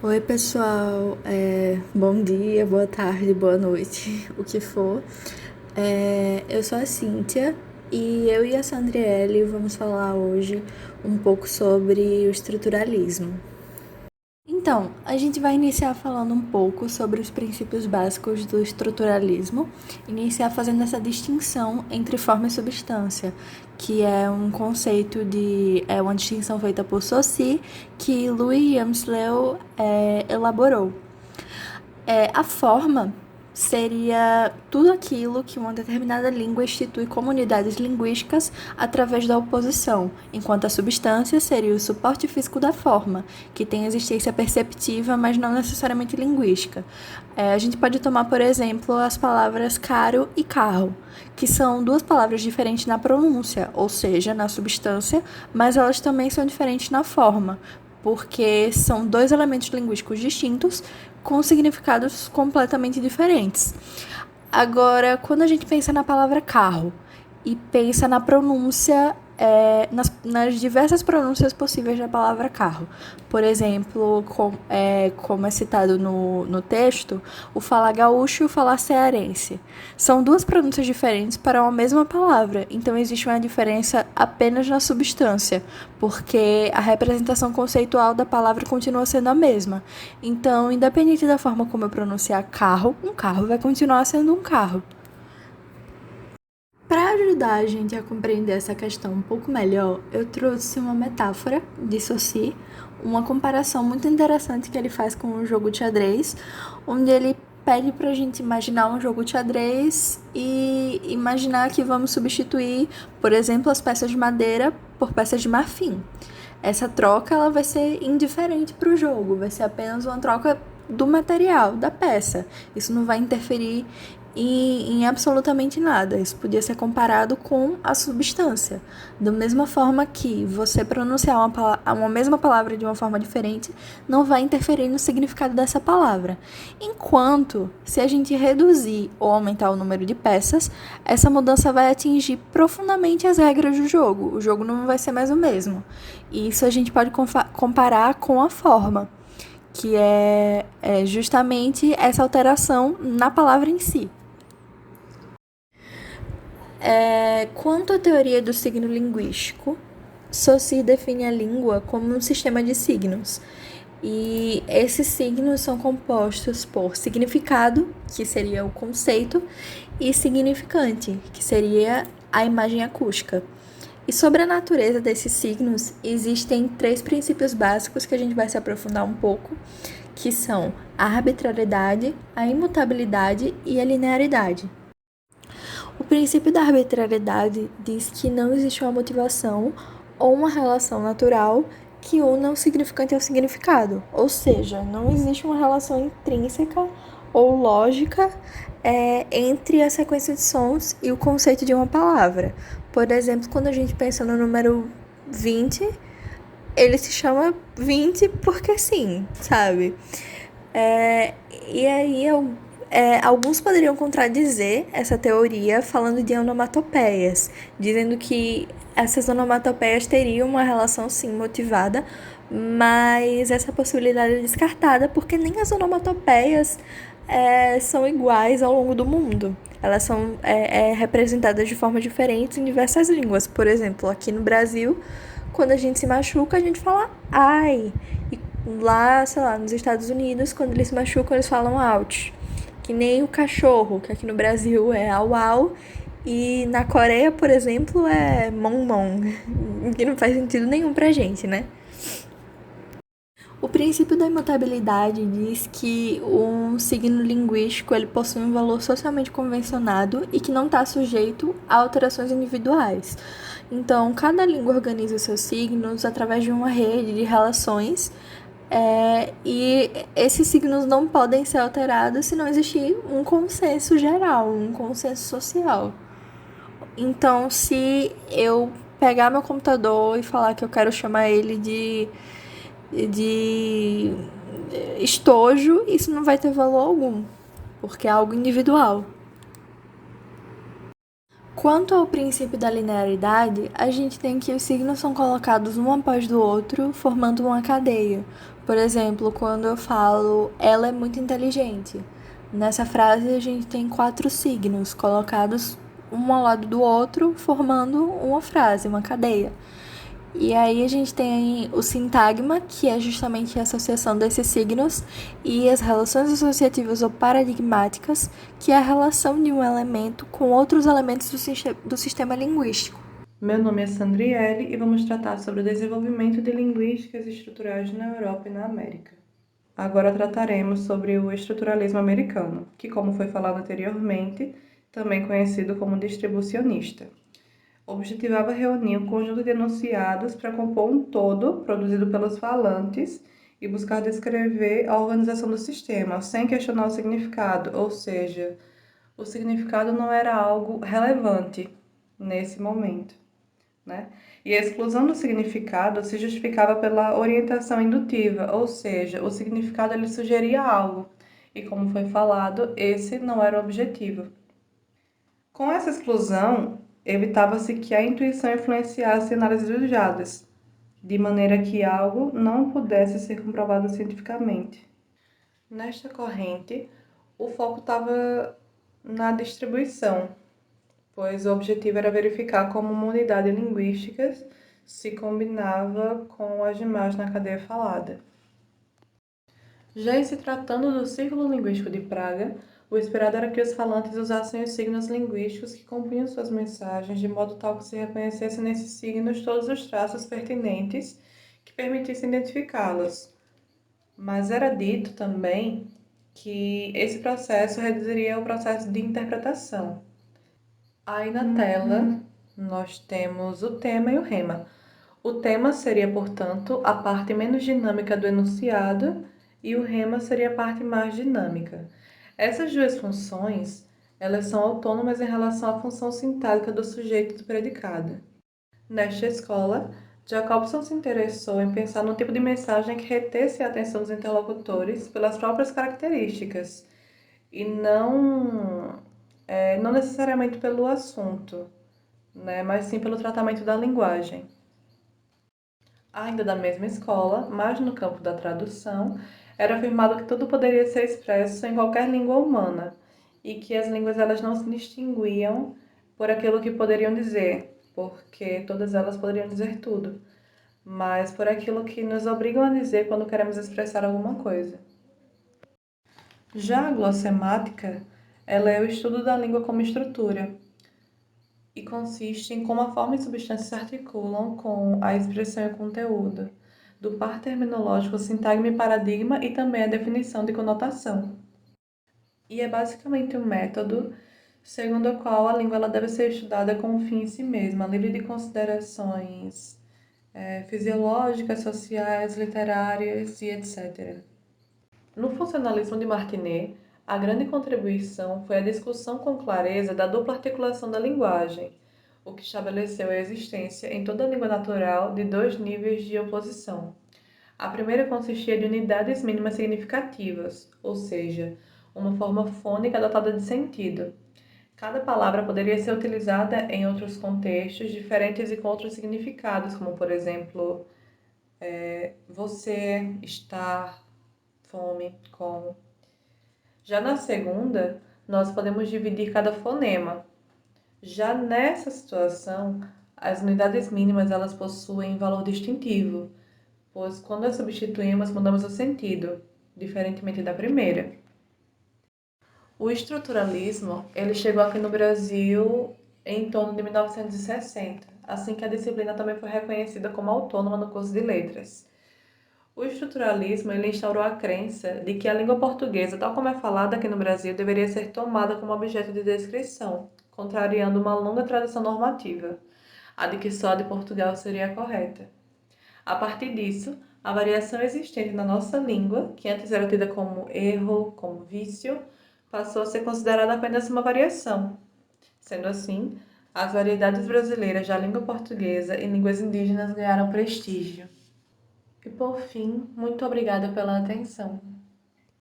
Oi, pessoal. Bom dia, boa tarde, boa noite, o que for. Eu sou a Cíntia e eu e a Sandriele vamos falar hoje um pouco sobre o estruturalismo. Então, a gente vai iniciar falando um pouco sobre os princípios básicos do estruturalismo, iniciar fazendo essa distinção entre forma e substância, que é um conceito é uma distinção feita por Saussure, que Louis Amslew elaborou. A forma seria tudo aquilo que uma determinada língua institui comunidades linguísticas através da oposição, enquanto a substância seria o suporte físico da forma, que tem existência perceptiva, mas não necessariamente linguística. A gente pode tomar, por exemplo, as palavras caro e carro, que são duas palavras diferentes na pronúncia, ou seja, na substância, mas elas também são diferentes na forma, porque são dois elementos linguísticos distintos com significados completamente diferentes. Agora, quando a gente pensa na palavra carro e pensa na pronúncia, nas diversas pronúncias possíveis da palavra carro. Por exemplo, como é citado no texto, o falar gaúcho e o falar cearense. São duas pronúncias diferentes para uma mesma palavra, então existe uma diferença apenas na substância, porque a representação conceitual da palavra continua sendo a mesma. Então, independente da forma como eu pronunciar carro, um carro vai continuar sendo um carro. Para ajudar a gente a compreender essa questão um pouco melhor, eu trouxe uma metáfora de Saussure, uma comparação muito interessante que ele faz com o jogo de xadrez, onde ele pede para a gente imaginar um jogo de xadrez e imaginar que vamos substituir, por exemplo, as peças de madeira por peças de marfim. Essa troca ela vai ser indiferente para o jogo, vai ser apenas uma troca do material, da peça. Isso não vai interferir em absolutamente nada. Isso podia ser comparado com a substância. Da mesma forma que você pronunciar uma mesma palavra de uma forma diferente não vai interferir no significado dessa palavra. Enquanto, se a gente reduzir ou aumentar o número de peças, essa mudança vai atingir profundamente as regras do jogo. O jogo não vai ser mais o mesmo. E isso a gente pode comparar com a forma, que é justamente essa alteração na palavra em si. Quanto à teoria do signo linguístico, Saussure define a língua como um sistema de signos. E esses signos são compostos por significado, que seria o conceito, e significante, que seria a imagem acústica. E sobre a natureza desses signos, existem 3 princípios básicos que a gente vai se aprofundar um pouco, que são a arbitrariedade, a imutabilidade e a linearidade. O princípio da arbitrariedade diz que não existe uma motivação ou uma relação natural que una o significante ao significado, ou seja, não existe uma relação intrínseca ou lógica entre a sequência de sons e o conceito de uma palavra. Por exemplo, quando a gente pensa no número 20, ele se chama 20 porque sim, sabe? E aí alguns poderiam contradizer essa teoria falando de onomatopeias, dizendo que essas onomatopeias teriam uma relação sim motivada, mas essa possibilidade é descartada porque nem as onomatopeias são iguais ao longo do mundo. Elas são representadas de forma diferente em diversas línguas. Por exemplo, aqui no Brasil, quando a gente se machuca, a gente fala ai. E lá, sei lá, nos Estados Unidos, quando eles se machucam, eles falam ouch. Que nem o cachorro, que aqui no Brasil é au-au, e na Coreia, por exemplo, é mon-mon, que não faz sentido nenhum pra gente, né? O princípio da imutabilidade diz que um signo linguístico ele possui um valor socialmente convencionado e que não está sujeito a alterações individuais. Então, cada língua organiza os seus signos através de uma rede de relações e esses signos não podem ser alterados se não existir um consenso geral, um consenso social. Então, se eu pegar meu computador e falar que eu quero chamar ele de estojo, isso não vai ter valor algum, porque é algo individual. Quanto ao princípio da linearidade, a gente tem que os signos são colocados um após do outro, formando uma cadeia. Por exemplo, quando eu falo ela é muito inteligente. Nessa frase a gente tem 4 signos colocados um ao lado do outro, formando uma frase, uma cadeia. E aí a gente tem o sintagma, que é justamente a associação desses signos, e as relações associativas ou paradigmáticas, que é a relação de um elemento com outros elementos do sistema linguístico. Meu nome é Sandriele e vamos tratar sobre o desenvolvimento de linguísticas estruturais na Europa e na América. Agora trataremos sobre o estruturalismo americano, que, como foi falado anteriormente, também conhecido como distribucionista, objetivava reunir um conjunto de enunciados para compor um todo produzido pelos falantes e buscar descrever a organização do sistema, sem questionar o significado, ou seja, o significado não era algo relevante nesse momento, né? E a exclusão do significado se justificava pela orientação indutiva, ou seja, o significado ele sugeria algo, e como foi falado, esse não era o objetivo. Com essa exclusão, evitava-se que a intuição influenciasse a análise dos dados, de maneira que algo não pudesse ser comprovado cientificamente. Nesta corrente, o foco estava na distribuição, pois o objetivo era verificar como uma unidade linguística se combinava com as demais na cadeia falada. Já em se tratando do Círculo Linguístico de Praga, o esperado era que os falantes usassem os signos linguísticos que compunham suas mensagens, de modo tal que se reconhecesse nesses signos todos os traços pertinentes que permitissem identificá-los. Mas era dito também que esse processo reduziria o processo de interpretação. Aí na tela nós temos o tema e o rema. O tema seria, portanto, a parte menos dinâmica do enunciado e o rema seria a parte mais dinâmica. Essas duas funções, elas são autônomas em relação à função sintática do sujeito e do predicado. Nesta escola, Jacobson se interessou em pensar num tipo de mensagem que retesse a atenção dos interlocutores pelas próprias características e não necessariamente pelo assunto, né, mas sim pelo tratamento da linguagem. Ainda da mesma escola, mas no campo da tradução, era afirmado que tudo poderia ser expresso em qualquer língua humana e que as línguas elas não se distinguiam por aquilo que poderiam dizer, porque todas elas poderiam dizer tudo, mas por aquilo que nos obrigam a dizer quando queremos expressar alguma coisa. Já a glossemática, ela é o estudo da língua como estrutura e consiste em como a forma e substância se articulam com a expressão e o conteúdo, do par terminológico, sintagma e paradigma e também a definição de conotação. E é basicamente um método segundo o qual a língua ela deve ser estudada com um fim em si mesma, livre de considerações fisiológicas, sociais, literárias e etc. No funcionalismo de Martinet, a grande contribuição foi a discussão com clareza da dupla articulação da linguagem, o que estabeleceu a existência em toda língua natural de dois níveis de oposição. A primeira consistia de unidades mínimas significativas, ou seja, uma forma fônica dotada de sentido. Cada palavra poderia ser utilizada em outros contextos diferentes e com outros significados, como, por exemplo, você, estar, fome, como. Já na segunda, nós podemos dividir cada fonema. Já nessa situação, as unidades mínimas elas possuem valor distintivo, pois quando as substituímos, mudamos o sentido, diferentemente da primeira. O estruturalismo ele chegou aqui no Brasil em torno de 1960, assim que a disciplina também foi reconhecida como autônoma no curso de letras. O estruturalismo ele instaurou a crença de que a língua portuguesa, tal como é falada aqui no Brasil, deveria ser tomada como objeto de descrição, contrariando uma longa tradição normativa, a de que só a de Portugal seria a correta. A partir disso, a variação existente na nossa língua, que antes era tida como erro, como vício, passou a ser considerada apenas uma variação. Sendo assim, as variedades brasileiras da língua portuguesa e línguas indígenas ganharam prestígio. E por fim, muito obrigada pela atenção.